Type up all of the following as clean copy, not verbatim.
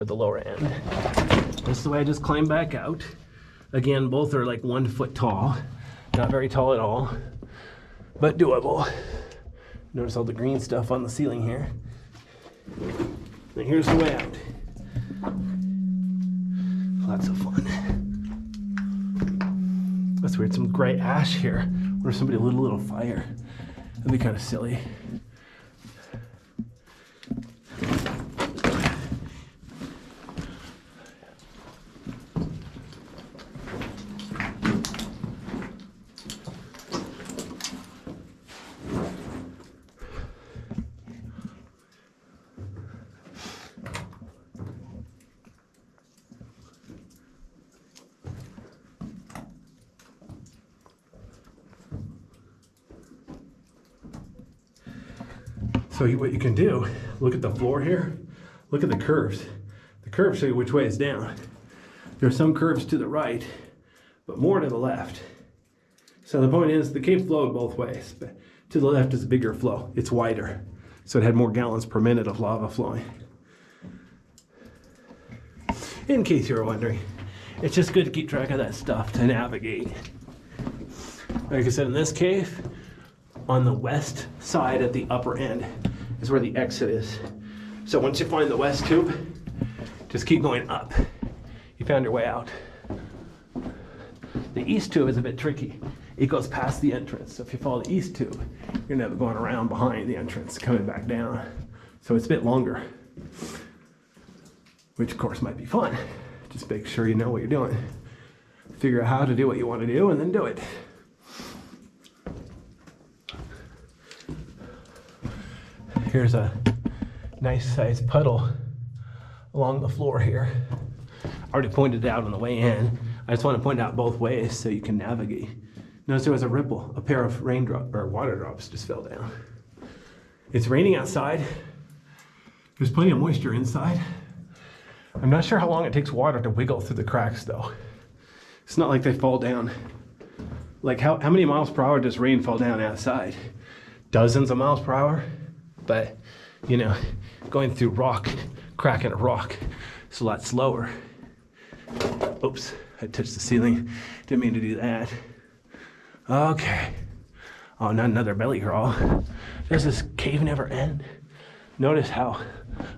at the lower end. This is the way I just climb back out. Again, both are like 1 foot tall. Not very tall at all, but doable. Notice all the green stuff on the ceiling here. And here's the way out. Lots of fun. That's weird, some gray ash here. Or somebody lit a little fire. That'd be kind of silly. So what you can do, look at the floor here, look at the curves. The curves show you which way is down. There are some curves to the right, but more to the left. So the point is, the cave flowed both ways. But to the left is a bigger flow. It's wider, so it had more gallons per minute of lava flowing. In case you were wondering, it's just good to keep track of that stuff to navigate. Like I said, in this cave, on the west side at the upper end is where the exit is. So once you find the west tube, just keep going up. You found your way out. The east tube is a bit tricky. It goes past the entrance. So if you follow the east tube, you're never going around behind the entrance, coming back down. So it's a bit longer, which of course might be fun. Just make sure you know what you're doing. Figure out how to do what you want to do and then do it. Here's a nice sized puddle along the floor here. I already pointed it out on the way in. I just want to point out both ways so you can navigate. Notice there was a ripple. A pair of raindrop or water drops just fell down. It's raining outside. There's plenty of moisture inside. I'm not sure how long it takes water to wiggle through the cracks though. It's not like they fall down. Like how many miles per hour does rain fall down outside? Dozens of miles per hour? But, you know, going through rock, cracking a rock, it's a lot slower. Oops, I touched the ceiling. Didn't mean to do that. Okay. Oh, not another belly crawl. Does this cave never end? Notice how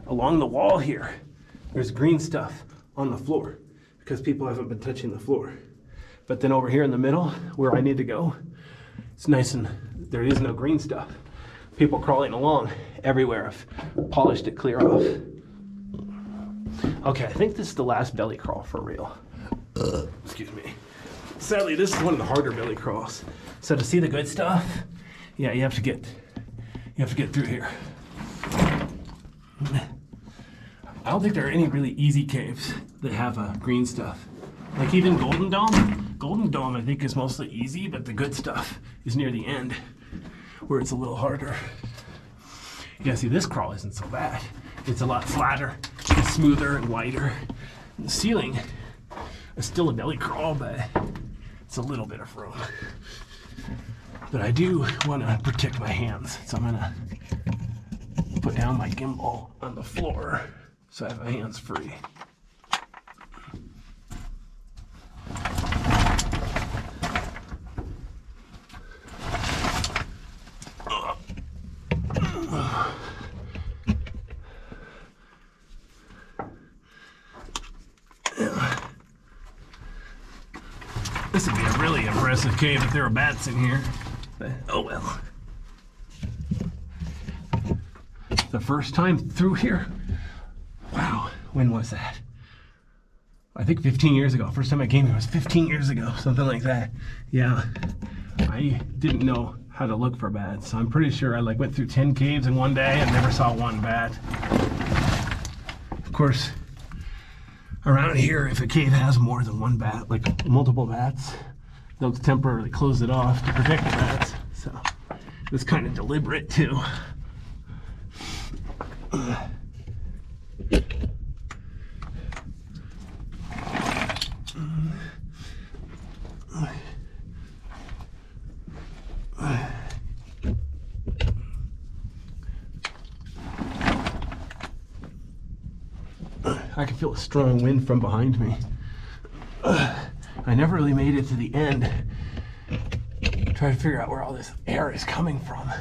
along the wall here, there's green stuff on the floor because people haven't been touching the floor. But then over here in the middle, where I need to go, it's nice and there is no green stuff. People crawling along everywhere. I've polished it clear off. Okay, I think this is the last belly crawl for real. Excuse me. Sadly, this is one of the harder belly crawls. So to see the good stuff, yeah, you have to get through here. I don't think there are any really easy caves that have green stuff. Like even Golden Dome. Golden Dome I think is mostly easy, but the good stuff is near the end, where it's a little harder. Yeah, see, this crawl isn't so bad. It's a lot flatter, it's smoother and wider. And the ceiling is still a belly crawl, but it's a little bit of room. But I do want to protect my hands, so I'm gonna put down my gimbal on the floor so I have my hands free. This would be a really impressive cave if there were bats in here. But, oh well. The first time through here? Wow, when was that? I think 15 years ago. First time I came here was 15 years ago, something like that. Yeah, I didn't know how to look for bats. So I'm pretty sure I went through 10 caves in one day and never saw one bat. Of course, around here, if a cave has more than one bat, like multiple bats, they'll temporarily close it off to protect the bats. So it's kind of deliberate too. I can feel a strong wind from behind me. I never really made it to the end. Try to figure out where all this air is coming from.